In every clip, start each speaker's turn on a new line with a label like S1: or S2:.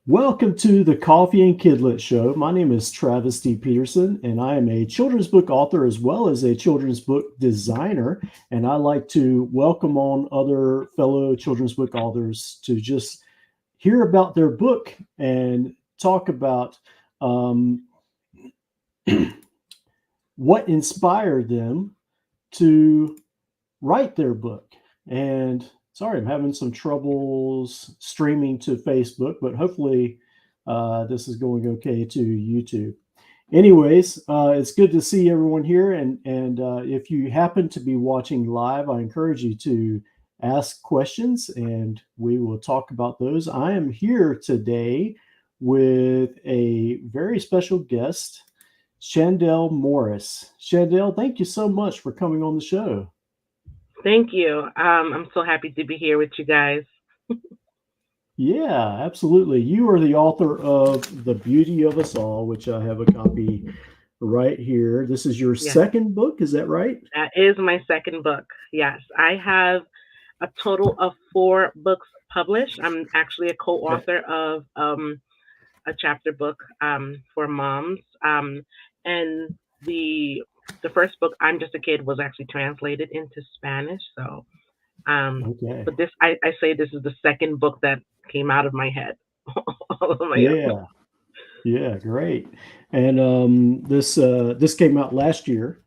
S1: Welcome to the Coffee and Kidlit Show. My name is Travis D. Peterson, and I am a children's book author as well as a children's book designer. And I like to welcome on other fellow children's book authors to just hear about their book and talk about um, what inspired them to write their book. And sorry, I'm having some troubles streaming to Facebook, but hopefully this is going okay to YouTube. Anyways, it's good to see everyone here. And if you happen to be watching live, I encourage you to ask questions and we will talk about those. I am here today with a very special guest, Chandele Morris. Chandele, thank you so much for coming on the show.
S2: Thank you. I'm so happy to be here with you guys.
S1: Yeah, absolutely. You are the author of The Beauty of Us All, which I have a copy right here. This is your
S2: Yes,
S1: second book, is that right?
S2: that is my second book. Yes, I have a total of four books published. I'm actually a
S1: Okay.
S2: co-author of a chapter book for moms. And the the first book, I'm Just a Kid, was actually translated into Spanish. Um,
S1: Okay.
S2: but I say this is the second book that came out of my head all on my own.
S1: Yeah. Yeah, great. And this came out last year,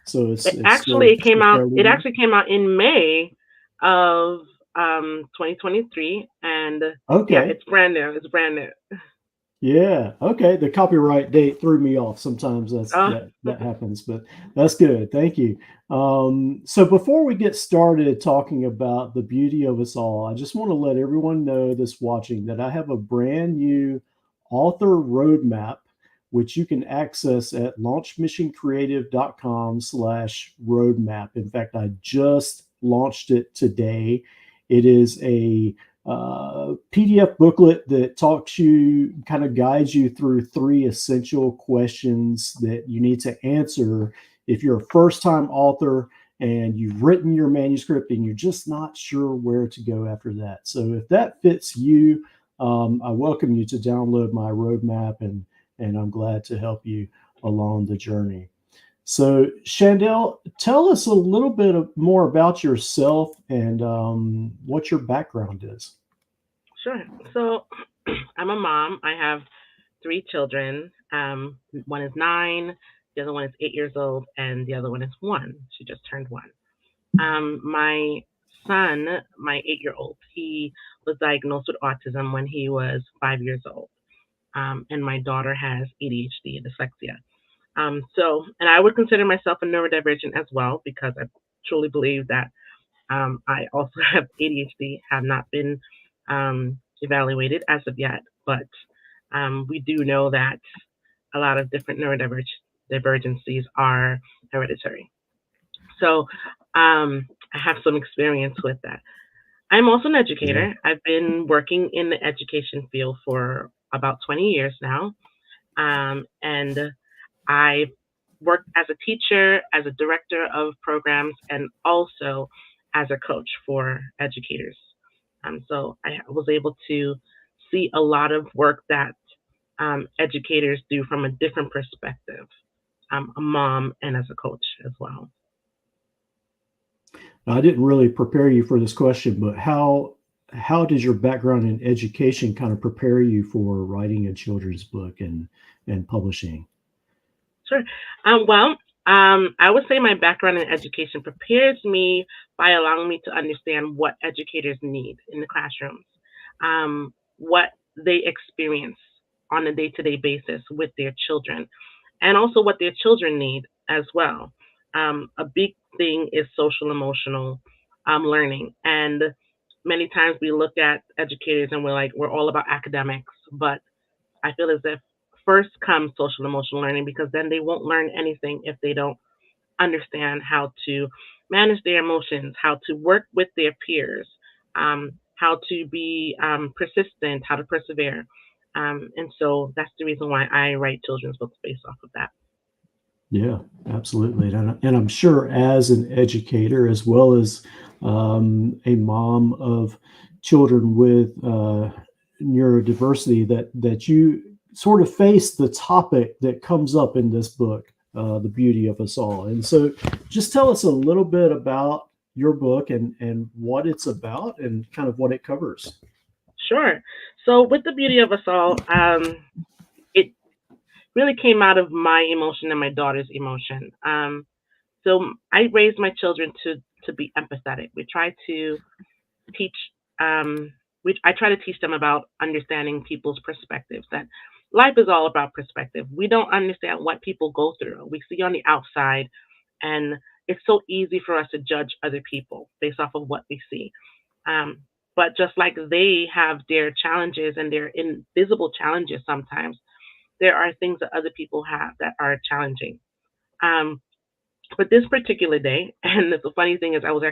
S1: so it's still
S2: It
S1: fairly
S2: it
S1: new.
S2: actually came out in May of 2023, and yeah,
S1: Okay.
S2: it's brand new. It's brand new.
S1: Yeah. Okay. The copyright date threw me off. Sometimes
S2: Oh,
S1: that happens, but that's good. Thank you. So before we get started talking about the beauty of us all, I just want to let everyone know that's watching that I have a brand new author roadmap, which you can access at launchmissioncreative.com/roadmap. In fact, I just launched it today. It is a PDF booklet that talks you, kind of guides you through three essential questions that you need to answer if you're a first time author and you've written your manuscript and you're just not sure where to go after that. So if that fits you, I welcome you to download my roadmap and I'm glad to help you along the journey. So, Chandel, tell us a little bit more about yourself and what your background is.
S2: sure. So I'm a mom. I have three children. One is 9, the other one is 8 years old, and the other one is 1. She just turned 1. My son, my 8-year old, he was diagnosed with autism when he was 5 years old. And my daughter has ADHD and dyslexia. And I would consider myself a neurodivergent as well because I truly believe that I also have ADHD, have not been evaluated as of yet, but we do know that a lot of different neurodivergencies are hereditary. So I have some experience with that. I'm also an
S1: Yeah.
S2: educator. I've been working in the education field for about 20 years now. And I worked as a teacher, as a director of programs, and also as a coach for educators. So I was able to see a lot of work that educators do from a different perspective, a mom and as a coach as well.
S1: Now, I didn't really prepare you for this question, but how does your background in education kind of prepare you for writing a children's book and publishing?
S2: Sure. Well, I would say my background in education prepares me by allowing me to understand what educators need in the classrooms, what they experience on a day to day basis with their children, and also what their children need as well. A big thing is social emotional learning. And many times we look at educators and we're like, we're all about academics, but I feel as if first comes social emotional learning because then they won't learn anything if they don't understand how to manage their emotions, how to work with their peers, how to be persistent, how to persevere. And so that's the reason why I write children's books based off of that.
S1: Yeah, absolutely. And I'm sure as an educator, as well as a mom of children with neurodiversity, that you sort of face the topic that comes up in this book, The Beauty of Us All. And so just tell us a little bit about your book and what it's about and kind of what it covers.
S2: Sure. So with the beauty of us all, it really came out of my emotion and my daughter's emotion. So I raised my children to be empathetic. We try to teach I try to teach them about understanding people's perspectives, that life is all about perspective. We don't understand what people go through. We see on the outside, and it's so easy for us to judge other people based off of what we see. Um, but just like they have their challenges and their invisible challenges sometimes, there are things that other people have that are challenging. Um, but this particular day, and the funny thing is, I was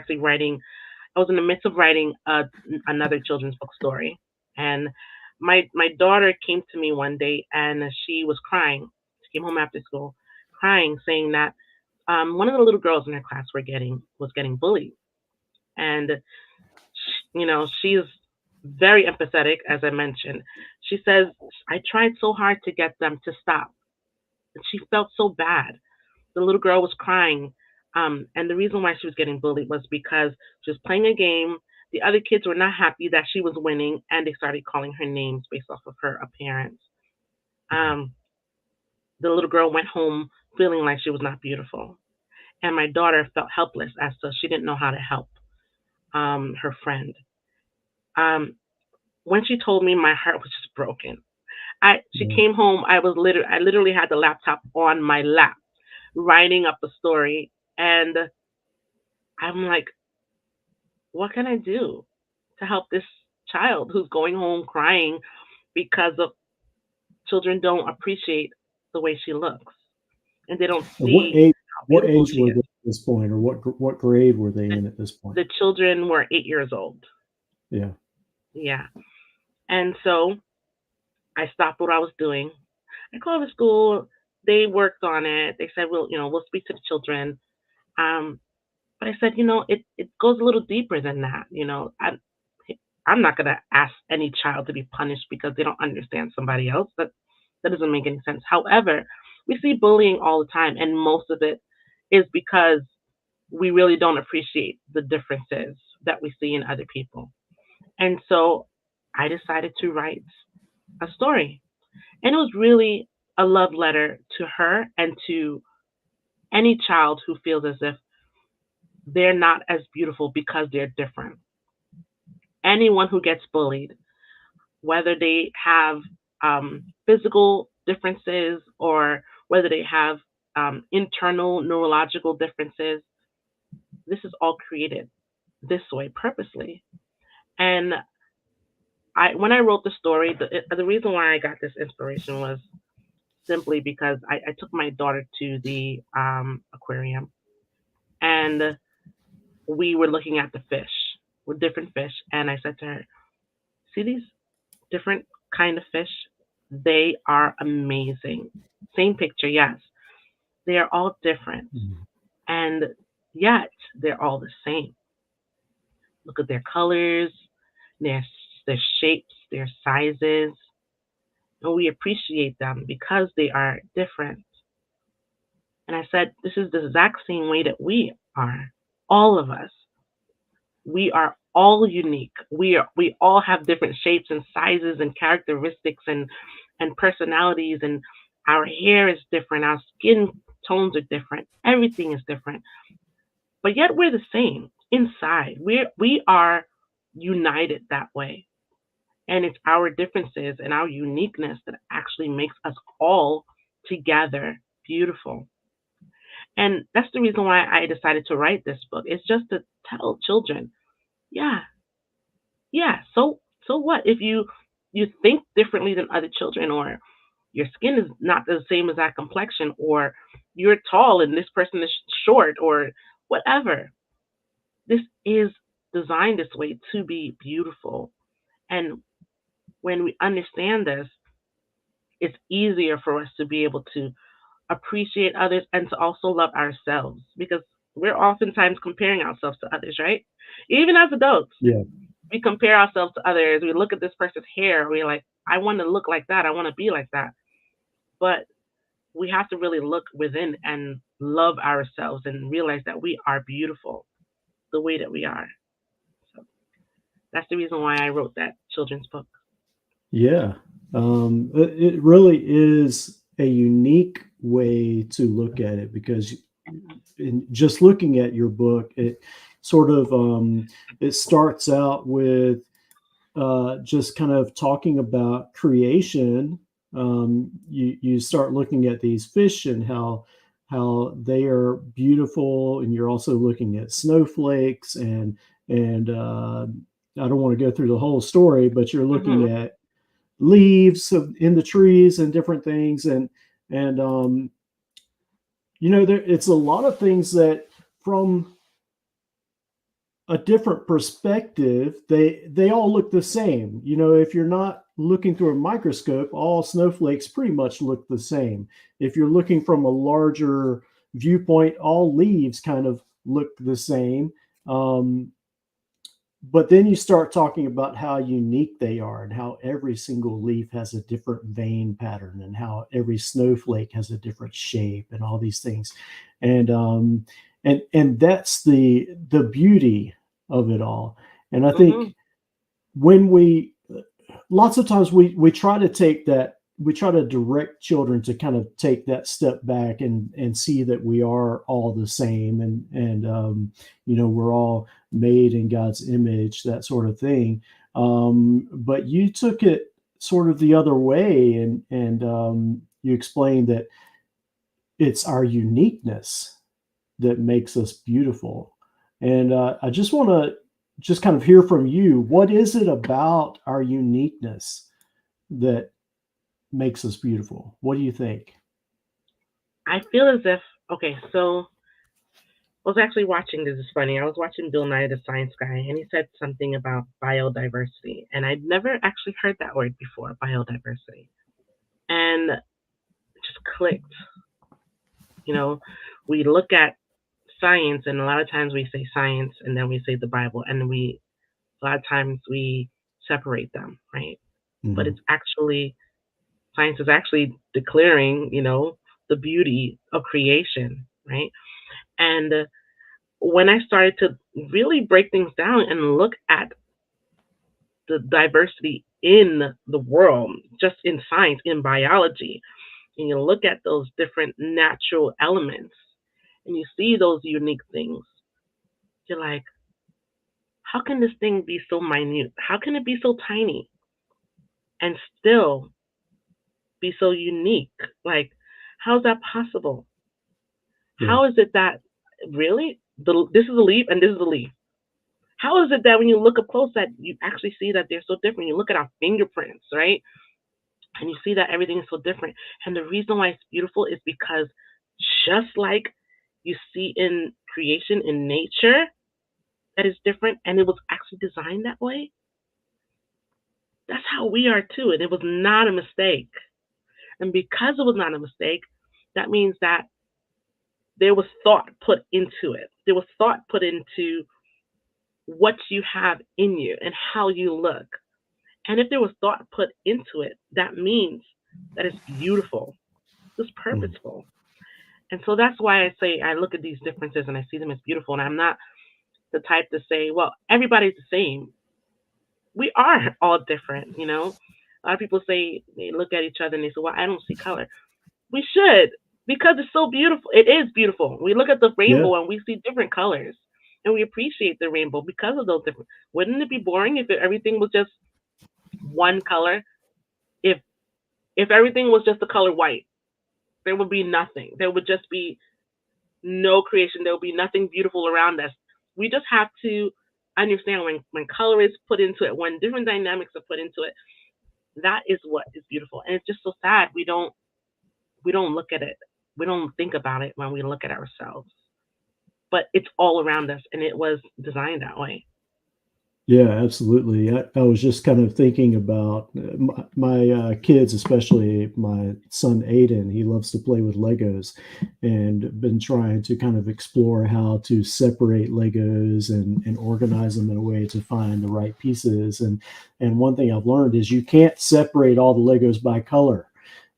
S2: in the midst of writing another children's book story, and my daughter came to me one day, and she was crying. She came home after school, crying, saying that one of the little girls in her class was getting bullied, and she's very empathetic, as I mentioned. She says, I tried so hard to get them to stop. She felt so bad. The little girl was crying. And the reason why she was getting bullied was because she was playing a game. The other kids were not happy that she was winning, and they started calling her names based off of her appearance. Um, the little girl went home feeling like she was not beautiful. And my daughter felt helpless as to she didn't know how to help her friend. Um, when she told me, my heart was just broken. She
S1: Yeah.
S2: came home. I literally had the laptop on my lap, writing up a story, and I'm like, what can I do to help this child who's going home crying because of children don't appreciate the way she looks, and they don't
S1: And
S2: see how
S1: what
S2: beautiful
S1: age
S2: she
S1: were
S2: is.
S1: they at this point, or what grade were they
S2: The,
S1: in at this point?
S2: the children were 8 years old.
S1: Yeah.
S2: Yeah. And so I stopped what I was doing. I called the school. They worked on it. They said, we'll speak to the children. Um, but I said, it goes a little deeper than that. I'm not going to ask any child to be punished because they don't understand somebody else. That doesn't make any sense. However, we see bullying all the time, and most of it is because we really don't appreciate the differences that we see in other people. And so I decided to write a story. And it was really a love letter to her and to any child who feels as if they're not as beautiful because they're different. Anyone who gets bullied, whether they have physical differences or whether they have internal neurological differences, this is all created this way purposely. And when I wrote the story, the reason why I got this inspiration was simply because I took my daughter to the aquarium, and we were looking at the fish with different fish, and I said to her, "See these different kind of fish? They are amazing. Same picture, yes. They are all different,
S1: Mhm.
S2: and yet they're all the same. Look at their colors, their their shapes, their sizes, and we appreciate them because they are different." And I said, "This is the exact same way that we are, all of us. We are all unique. We all have different shapes and sizes and characteristics and personalities, and our hair is different, our skin tones are different, everything is different. But yet we're the same inside. We are united that way. And it's our differences and our uniqueness that actually makes us all together beautiful." And that's the reason why I decided to write this book. It's just to tell children, yeah, yeah. So what if you think differently than other children, or your skin is not the same as that complexion, or you're tall and this person is short, or whatever. This is designed this way to be beautiful. And when we understand this, it's easier for us to be able to appreciate others and to also love ourselves, because we're oftentimes comparing ourselves to others, right? Even as adults,
S1: Yeah.
S2: We compare ourselves to others. We look at this person's hair. We're like, I want to look like that. I want to be like that. But we have to really look within and love ourselves and realize that we are beautiful the way that we are. So that's the reason why I wrote that children's book.
S1: Yeah. It really is a unique way to look at it because in just looking at your book, it sort of it starts out with just kind of talking about creation. You start looking at these fish and how they are beautiful, and you're also looking at snowflakes and I don't want to go through the whole story, but you're looking
S2: Hmm.
S1: at leaves in the trees and different things and it's a lot of things that from a different perspective, they all look the same. If you're not looking through a microscope, all snowflakes pretty much look the same. If you're looking from a larger viewpoint, all leaves kind of look the same. Um, but then you start talking about how unique they are and how every single leaf has a different vein pattern and how every snowflake has a different shape and all these things. And um and and that's the beauty of it all. And I
S2: Hmm.
S1: think when we lots of times we try to take that, we try to direct children to kind of take that step back and see that we are all the same and we're all made in God's image, that sort of thing. But you took it sort of the other way and you explained that it's our uniqueness that makes us beautiful. And I just want to just kind of hear from you. What is it about our uniqueness that makes us beautiful? What do you think?
S2: I feel as if, okay, so I was actually watching, this is funny. I was watching Bill Nye the Science Guy, and he said something about biodiversity. And I'd never actually heard that word before, biodiversity. And it just clicked. You know, we look at science, and a lot of times we say science, and then we say the Bible, and a lot of times we separate them, right? But
S1: Hmm.
S2: it's actually, science is actually declaring, the beauty of creation, right? And when I started to really break things down and look at the diversity in the world, just in science, in biology, and you look at those different natural elements and you see those unique things, you're like, how can this thing be so minute? How can it be so tiny and still be so unique? Like, how's that possible?
S1: Yeah.
S2: How is it that really this is a leaf and this is a leaf? How is it that when you look up close that you actually see that they're so different? You look at our fingerprints, right? And you see that everything is so different. And the reason why it's beautiful is because just like you see in creation in nature that is different and it was actually designed that way, that's how we are too. And it was not a mistake. And because it was not a mistake, that means that there was thought put into it. There was thought put into what you have in you and how you look. And if there was thought put into it, that means that it's beautiful, it's
S1: Mm.
S2: purposeful. And so that's why I say I look at these differences and I see them as beautiful. And I'm not the type to say, well, everybody's the same. We are all different. A lot of people say they look at each other and they say, well, I don't see color. We should, because it's so beautiful. It is beautiful. We look at the
S1: Yeah.
S2: rainbow and we see different colors and we appreciate the rainbow because of those different. Wouldn't it be boring if everything was just one color? If if everything was just the color white, there would be nothing. There would just be no creation. There will be nothing beautiful around us. We just have to understand when color is put into it, when different dynamics are put into it, that is what is beautiful. And it's just so sad we don't look at it. We don't think about it when we look at ourselves. But it's all around us and it was designed that way.
S1: Yeah, absolutely. I was just kind of thinking about my kids, especially my son Aiden. He loves to play with Legos, and been trying to kind of explore how to separate Legos and organize them in a way to find the right pieces. And one thing I've learned is you can't separate all the Legos by color,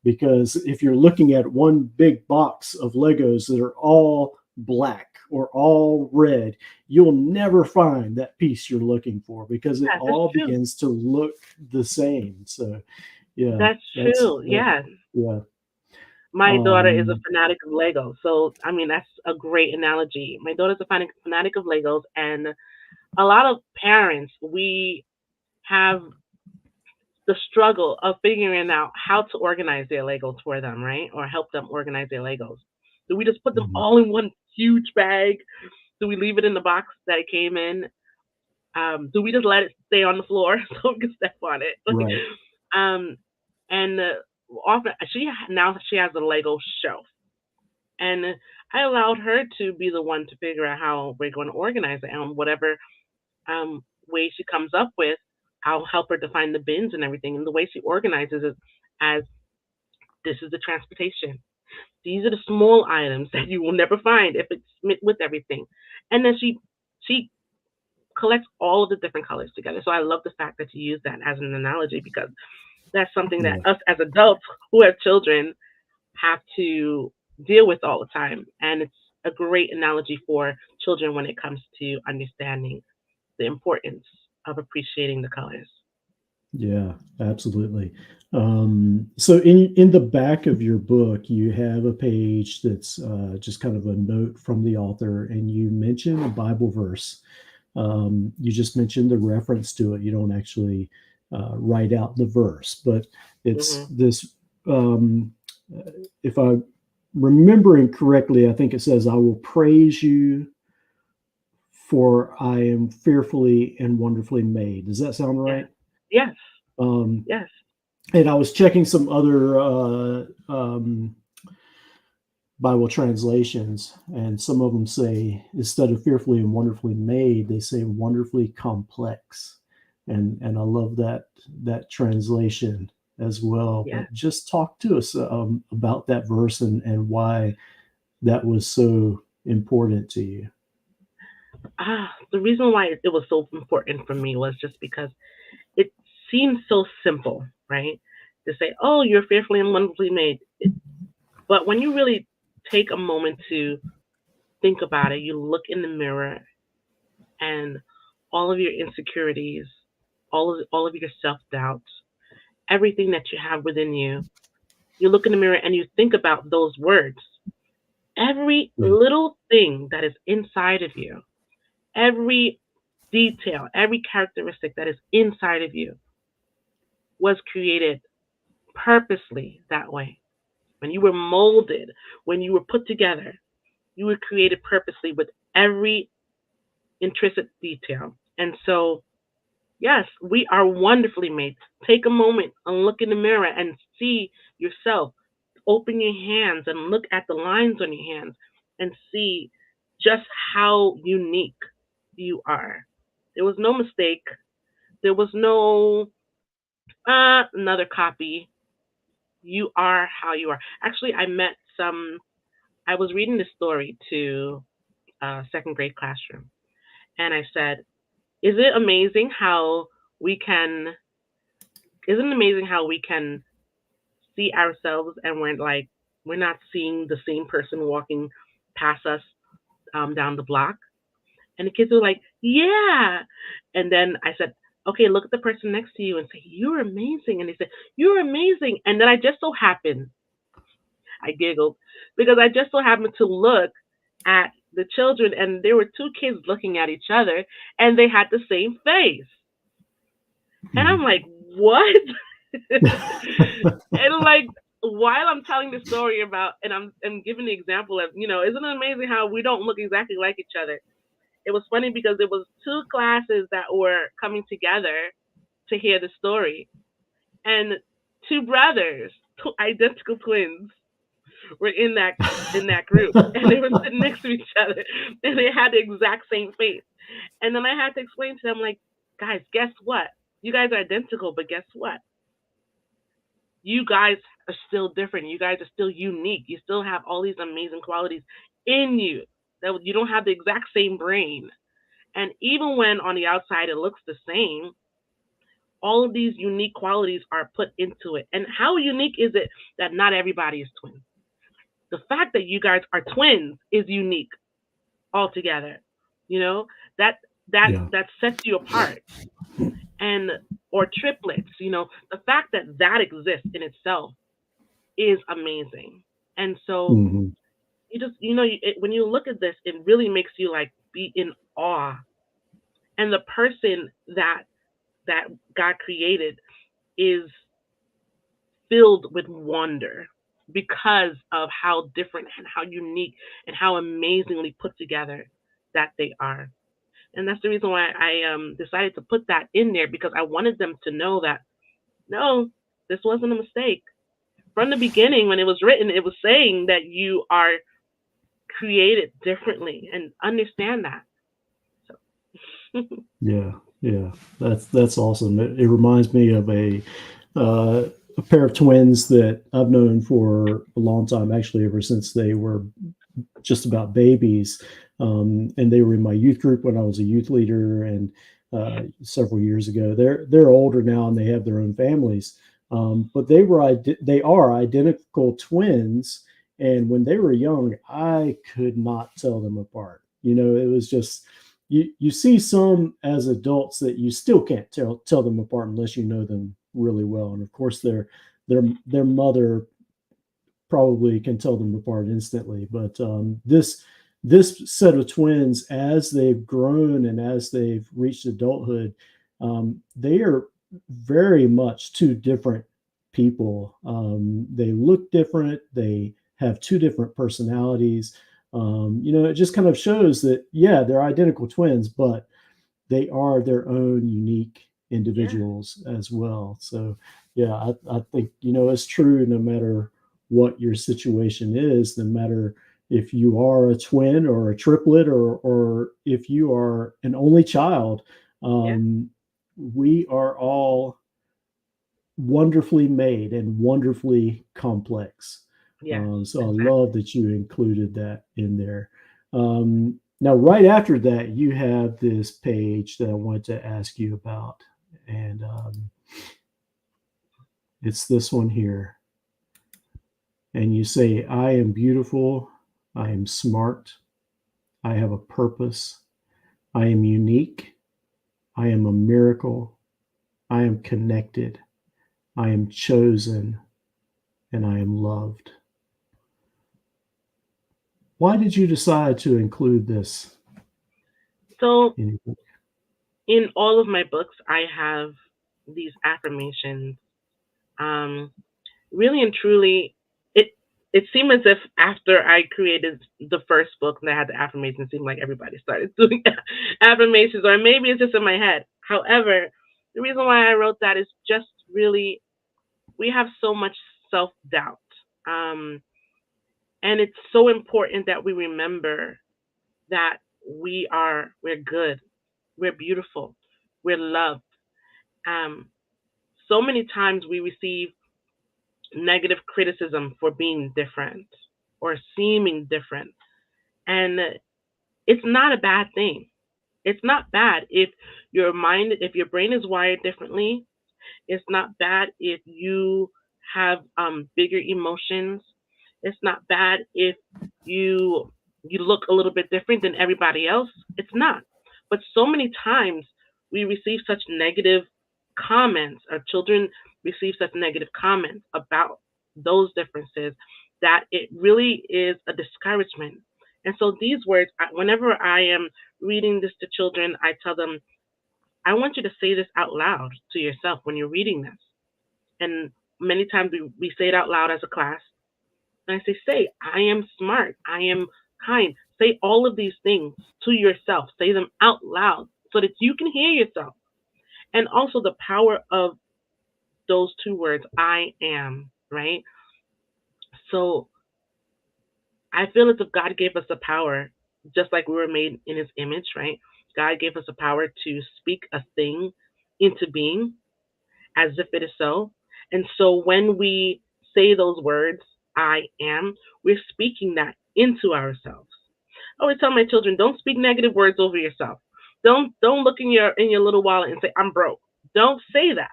S1: because if you're looking at one big box of Legos that are all black or all red, you'll never find that piece you're looking for because it
S2: Yes, it's
S1: all
S2: true.
S1: begins to look the same. So yeah,
S2: That's true. Yeah.
S1: yeah.
S2: My daughter is a
S1: Um,
S2: fanatic of Legos. So, I mean, that's a great analogy. My daughter's a fanatic of Legos, and a lot of parents, we have the struggle of figuring out how to organize their Legos for them, right? Or help them organize their Legos. Do we just put them
S1: mhm,
S2: all in one huge bag? Do we leave it in the box that it came in? Do we just let it stay on the floor so we can step on it?
S1: right.
S2: um, and often now she has a Lego shelf, and I allowed her to be the one to figure out how we're going to organize it, and whatever way she comes up with, I'll help her define the bins and everything. And the way she organizes it as this is the transportation. These are the small items that you will never find if it's with everything. And then she collects all of the different colors together. So I love the fact that you use that as an analogy because that's something that
S1: Yeah,
S2: us as adults who have children have to deal with all the time. And it's a great analogy for children when it comes to understanding the importance of appreciating the colors.
S1: yeah, absolutely. So in the back of your book, you have a page that's just kind of a note from the author, and you mention a Bible verse. You just mentioned the reference to it. You don't actually write out the verse, but it's
S2: Hmm.
S1: this. Um, if I'm remembering correctly, I think it says, "I will praise you, for I am fearfully and wonderfully made." Does that sound
S2: Yeah.
S1: right?
S2: Yes.
S1: Um,
S2: Yes.
S1: and I was checking some other Bible translations, and some of them say, instead of fearfully and wonderfully made, they say wonderfully complex, and I love that translation as well.
S2: Yeah.
S1: But just talk to us about that verse and why that was so important to you.
S2: The reason why it was so important for me was just because it seems so simple, right? To say, "Oh, you're fearfully and wonderfully made," but when you really take a moment to think about it, you look in the mirror and all of your insecurities, all of your self doubts, everything that you have within you, you look in the mirror and you think about those words. Every
S1: Yeah,
S2: little thing that is inside of you, every detail, every characteristic that is inside of you was created purposely that way. When you were molded, when you were put together, you were created purposely with every intrinsic detail. And so, yes, we are wonderfully made. Take a moment and look in the mirror and see yourself. Open your hands and look at the lines on your hands and see just how unique you are. There was no mistake. There was no another copy. You are how you are. Actually, I was reading this story to a second grade classroom, and I said, "Is it amazing how we can? Isn't it amazing how we can see ourselves and we're not seeing the same person walking past us down the block?" And the kids were like, "Yeah." And then I said, "Okay, look at the person next to you and say, 'You're amazing.'" And they said, "You're amazing." And then I giggled because I just so happened to look at the children and there were two kids looking at each other and they had the same face. And I'm
S1: mhm.
S2: like, "What?" And like while I'm telling the story about and I'm giving the example of, isn't it amazing how we don't look exactly like each other? It was funny because it was two classes that were coming together to hear the story. And two brothers, two identical twins, were in that group, and they were sitting next to each other, and they had the exact same face. And then I had to explain to them like, Guys, guess what? You guys are identical, but guess what? You guys are still different. You guys are still unique. You still have all these amazing qualities in you. That you don't have the exact same brain. And even when on the outside it looks the same, all of these unique qualities are put into it. And how unique is it that not everybody is twins? The fact that you guys are twins is unique altogether. You know, that
S1: Yeah.
S2: that sets you apart. And or triplets, the fact that that exists in itself is amazing. And so
S1: Hmm.
S2: you just, when you look at this, it really makes you like be in awe. And the person that God created is filled with wonder because of how different and how unique and how amazingly put together that they are. And that's the reason why I decided to put that in there, because I wanted them to know that no, this wasn't a mistake. From the beginning, when it was written, it was saying that you are created differently and understand that. So,
S1: Yeah. Yeah. That's awesome. It reminds me of uh, a pair of twins that I've known for a long time, actually, ever since they were just about babies. And they were in my youth group when I was a youth leader, and several years ago. They're older now and they have their own families. But they are identical twins, and when they were young, I could not tell them apart. It was just you see some as adults that you still can't tell them apart unless you know them really well, and of course their mother probably can tell them apart instantly. But this set of twins, as they've grown and as they've reached adulthood, they are very much two different people. They look different. They have two different personalities. It just kind of shows that, yeah, they're identical twins, but they are their own unique
S2: yeah,
S1: individuals as well. So, yeah, I think, it's true no matter what your situation is, no matter if you are a twin or a triplet, or if you are an only child,
S2: yeah,
S1: um, we are all wonderfully made and wonderfully complex.
S2: yes,
S1: So I love
S2: exactly.
S1: that you included that in there. Now, right after that, you have this page that I wanted to ask you about, and it's this one here. And you say, I am beautiful, I am smart, I have a purpose, I am unique, I am a miracle, I am connected, I am chosen, and I am loved. Why did you decide to include this
S2: So,
S1: in your book?
S2: in all of my books, I have these affirmations. Um, Really and truly, it it seemed as if after I created the first book and I had the affirmations, it seemed like everybody started doing affirmations, or maybe it's just in my head. However, the reason why I wrote that is just really we have so much self doubt, um, and it's so important that we remember that we're good, we're beautiful, we're loved. Um, so many times we receive negative criticism for being different or seeming different. And it's not a bad thing. It's not bad if your brain is wired differently. It's not bad if you have bigger emotions. It's not bad if you you look a little bit different than everybody else. It's not. But so many times we receive such negative comments, or children receive such negative comments about those differences, that it really is a discouragement. And so these words, whenever I am reading this to children, I tell them, I want you to say this out loud to yourself when you're reading this. And many times we say it out loud as a class. And I say, I am smart. I am kind. Say all of these things to yourself. Say them out loud so that you can hear yourself. And also the power of those two words, I am, right? So I feel as if God gave us the power, just like we were made in his image, right? God gave us a power to speak a thing into being as if it is so. And so when we say those words, I am, we're speaking that into ourselves. I always tell my children, don't speak negative words over yourself. Don't look in your little wallet and say, I'm broke. Don't say that.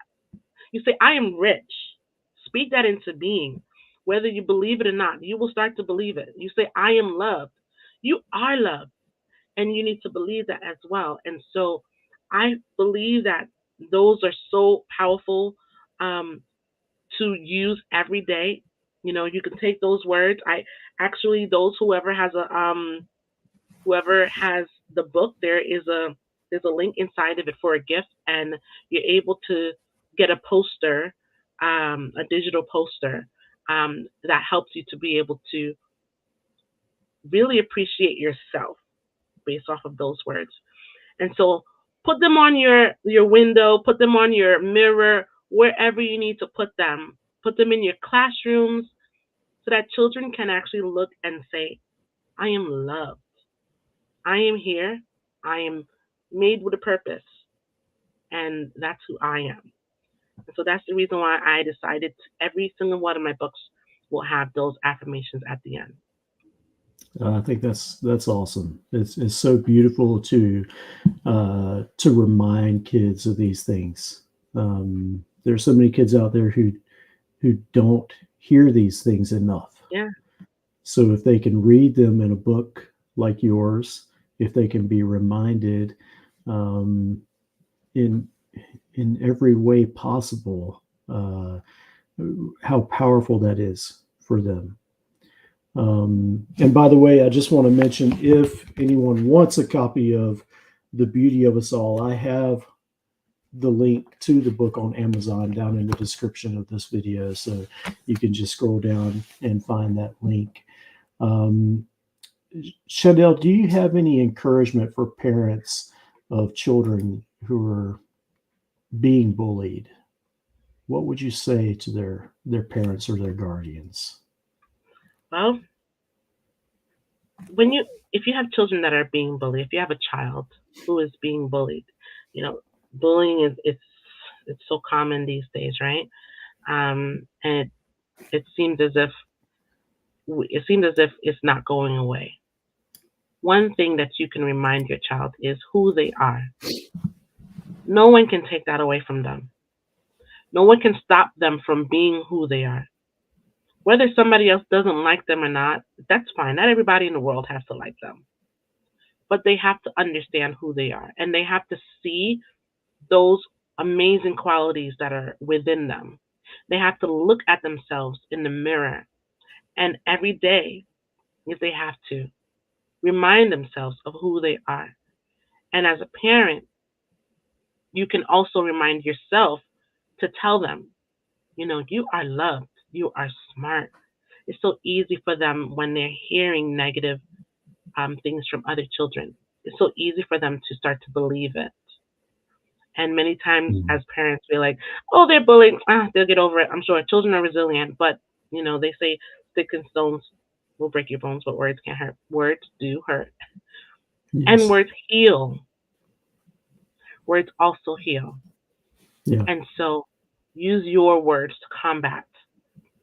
S2: You say, I am rich. Speak that into being. Whether you believe it or not, you will start to believe it. You say, I am loved. You are loved. And you need to believe that as well. And so I believe that those are so powerful um, to use every day. You know, you can take those words. I actually, those whoever has the book, there's a link inside of it for a gift, and you're able to get a poster, a digital poster that helps you to be able to really appreciate yourself based off of those words. And so put them on your window, put them on your mirror, wherever you need to put them. Put them in your classrooms so that children can actually look and say, I am loved. I am here. I am made with a purpose. And that's who I am. And so that's the reason why I decided every single one of my books will have those affirmations at the end.
S1: I think that's awesome. It's so beautiful to remind kids of these things. There's so many kids out there who don't hear these things enough.
S2: Yeah.
S1: So if they can read them in a book like yours, if they can be reminded um, in every way possible how powerful that is for them. And by the way, I just want to mention, if anyone wants a copy of The Beauty of Us All, I have the link to the book on Amazon down in the description of this video. So you can just scroll down and find that link. Chandele, do you have any encouragement for parents of children who are being bullied? What would you say to their parents or their guardians?
S2: Well, if you have children that are being bullied, if you have a child who is being bullied, you know, bullying it's so common these days, right? And it seems as if it's not going away. One thing that you can remind your child is who they are. No one can take that away from them. No one can stop them from being who they are. Whether somebody else doesn't like them or not, that's fine. Not everybody in the world has to like them. But they have to understand who they are, and they have to see those amazing qualities that are within them. They have to look at themselves in the mirror, and every day, if they have to, remind themselves of who they are. And as a parent, you can also remind yourself to tell them, you know, you are loved, you are smart. It's so easy for them when they're hearing negative things from other children. It's so easy for them to start to believe it. And many times
S1: Mm.
S2: as parents, we're like, oh, they're bullied. They'll get over it. I'm sure children are resilient. But, you know, they say sticks and stones will break your bones, but words can't hurt. Words do hurt. And
S1: Yes.
S2: words heal. Words also heal.
S1: Yeah.
S2: And so use your words to combat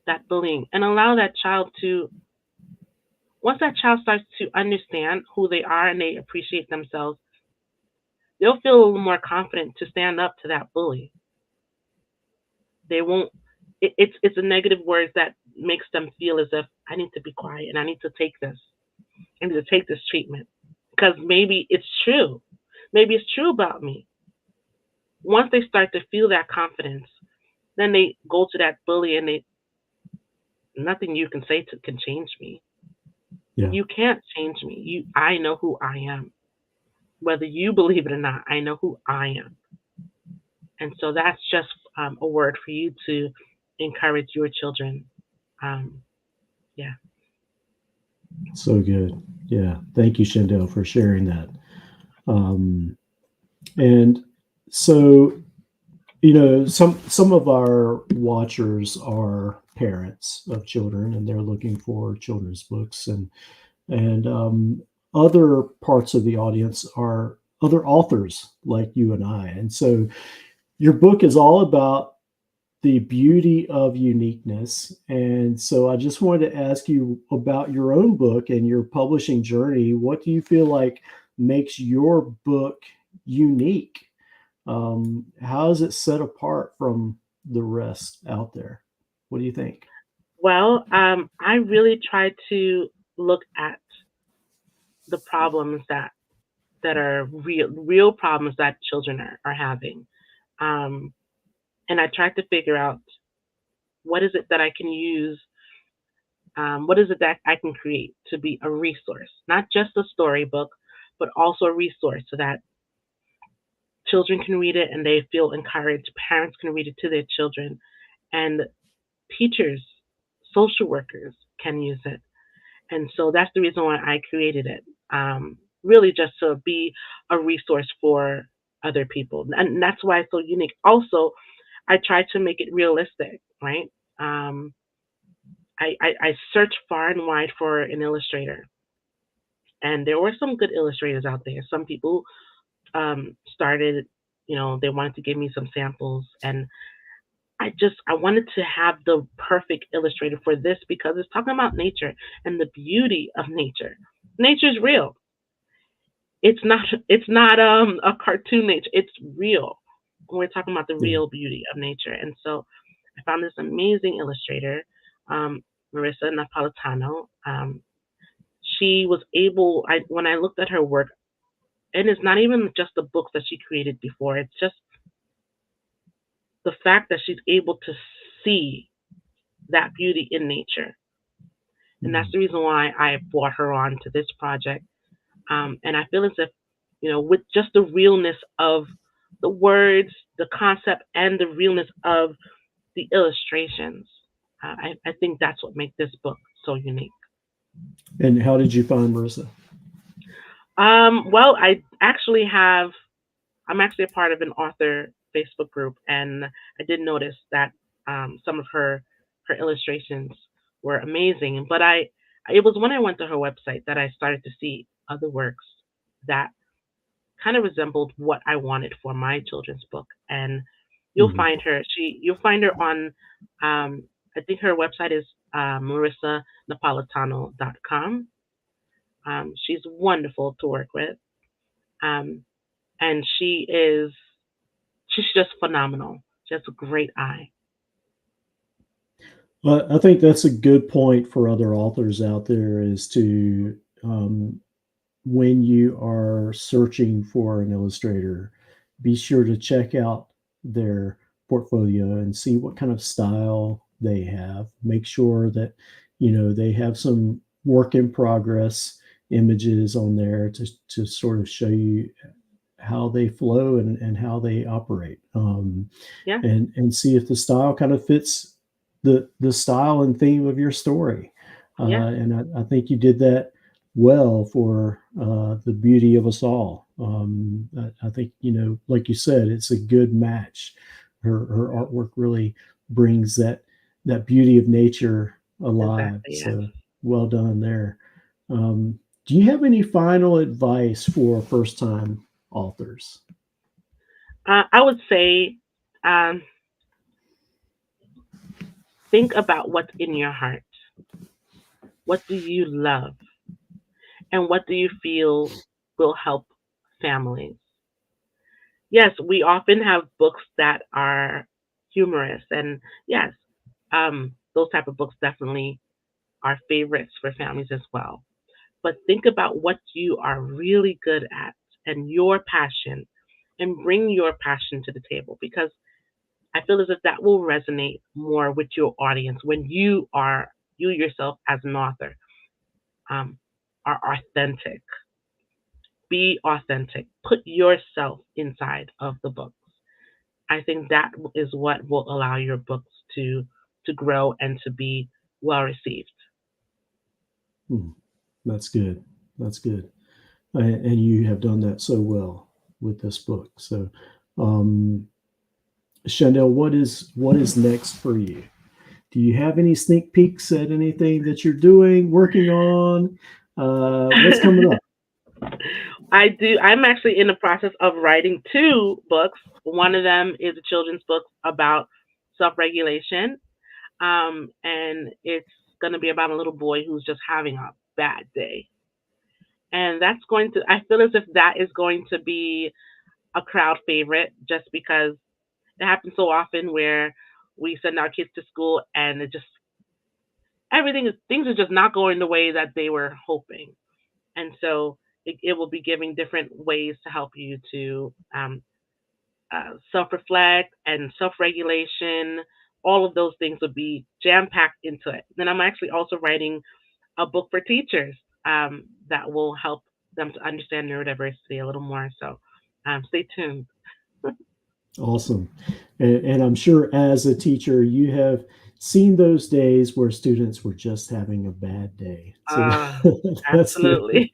S2: that bullying and allow that child to, once that child starts to understand who they are and they appreciate themselves, they'll feel a little more confident to stand up to that bully. They won't, it's a negative words that makes them feel as if I need to be quiet and I need to take this. I need to take this treatment because maybe it's true. Maybe it's true about me. Once they start to feel that confidence, then they go to that bully and nothing you can say can change me.
S1: Yeah.
S2: You can't change me. I know who I am. Whether you believe it or not, I know who I am. And so that's just a word for you to encourage your children. Yeah.
S1: So good. Yeah. Thank you, Chandele, for sharing that. And so, you know, some of our watchers are parents of children, and they're looking for children's books, and other parts of the audience are other authors like you and I. And so your book is all about the beauty of uniqueness. And so I just wanted to ask you about your own book and your publishing journey. What do you feel like makes your book unique? How is it set apart from the rest out there? What do you think?
S2: Well, I really try to look at the problems that are real problems that children are having. Um, and I tried to figure out what is it that I can use, what is it that I can create to be a resource, not just a storybook, but also a resource so that children can read it and they feel encouraged. Parents can read it to their children, and teachers, social workers can use it. And so that's the reason why I created it. Really just to be a resource for other people. And that's why it's so unique. Also, I try to make it realistic, right? Um, I searched far and wide for an illustrator, and there were some good illustrators out there. Some people started, they wanted to give me some samples, and I wanted to have the perfect illustrator for this because it's talking about nature and the beauty of nature. Nature's real. It's not a cartoon nature. It's real. We're talking about the
S1: Yeah.
S2: real beauty of nature. And so I found this amazing illustrator, um, Marissa Napolitano. She was able. I When I looked at her work, and it's not even just the books that she created before. It's just the fact that she's able to see that beauty in nature, and that's
S1: Mhm.
S2: the reason why I brought her on to this project. And I feel as if, with just the realness of the words, the concept, and the realness of the illustrations, I think that's what makes this book so unique.
S1: And how did you find Marissa?
S2: Well, I'm actually a part of an author Facebook group, and I did notice that some of her illustrations were amazing. But it was when I went to her website that I started to see other works that kind of resembled what I wanted for my children's book. And
S1: Mhm.
S2: you'll find her on, I think her website is marissanapolitano.com. She's wonderful to work with. Um, and she's just phenomenal. She has a great eye.
S1: Well, I think that's a good point for other authors out there is to, um, when you are searching for an illustrator, be sure to check out their portfolio and see what kind of style they have. Make sure that, they have some work in progress images on there to sort of show you how they flow and how they operate,
S2: Yeah,
S1: and see if the style kind of fits the style and theme of your story.
S2: yeah,
S1: And I think you did that well for the beauty of us all. I think, like you said, it's a good match. Her artwork really brings that beauty of nature alive.
S2: exactly. Yes.
S1: So well done there. Do you have any final advice for first time authors?
S2: I would say, um, think about what's in your heart. What do you love? And what do you feel will help families? Yes, we often have books that are humorous, and yes, those type of books definitely are favorites for families as well. But think about what you are really good at and your passion, and bring your passion to the table because I feel as if that will resonate more with your audience when you yourself as an author um, are authentic. Be authentic. Put yourself inside of the books. I think that is what will allow your books to grow and to be well received.
S1: Hmm, that's good. That's good. And you have done that so well with this book. So, um, Chandel, what is next for you? Do you have any sneak peeks at anything that you're doing, working on? What's coming up?
S2: I do. I'm actually in the process of writing two books. One of them is a children's book about self-regulation, and it's going to be about a little boy who's just having a bad day, and that's going to. I feel as if that is going to be a crowd favorite, just because it happens so often where we send our kids to school and it just everything is things are just not going the way that they were hoping, and so it will be giving different ways to help you to self reflect and self regulation. All of those things would be jam packed into it. Then I'm actually also writing a book for teachers that will help them to understand neurodiversity a little more. So stay tuned.
S1: Awesome. And I'm sure as a teacher, you have seen those days where students were just having a bad day. So
S2: Uh,
S1: that's good.
S2: absolutely.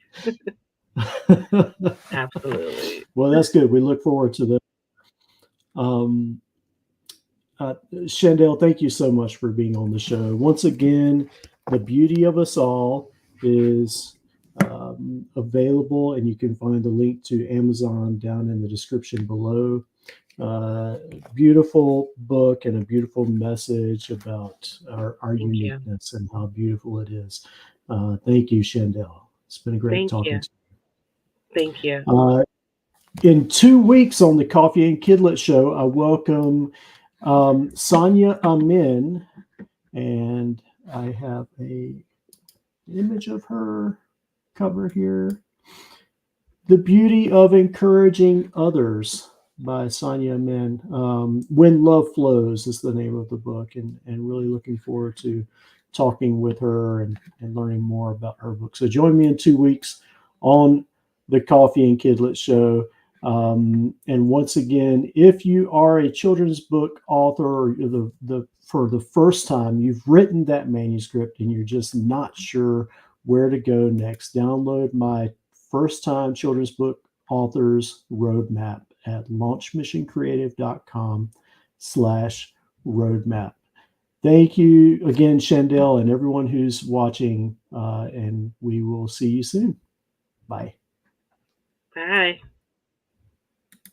S2: Absolutely.
S1: Well, that's good. We look forward to that. Um, Chandel, thank you so much for being on the show. Once again, The Beauty of Us All is available, and you can find the link to Amazon down in the description below. Uh, Beautiful book and a beautiful message about our
S2: Thank you.
S1: uniqueness and how beautiful it is. Thank you, Chandel. It's been a great
S2: Thank
S1: talking
S2: you.
S1: to
S2: Thank you.
S1: you. In 2 weeks on the Coffee and Kidlit Show, I welcome Sonia Amin, and I have a image of her cover here. The Beauty of Encouraging Others by Sonia Amin. When Love Flows is the name of the book, and really looking forward to talking with her and learning more about her book. So join me in 2 weeks on the Coffee and Kidlit Show. And once again, if you are a children's book author, or the for the first time you've written that manuscript and you're just not sure where to go next, download my first time children's book authors roadmap at launchmissioncreative.com/roadmap. Thank you again, Chandel, and everyone who's watching, and we will see you soon. Bye.
S2: Bye.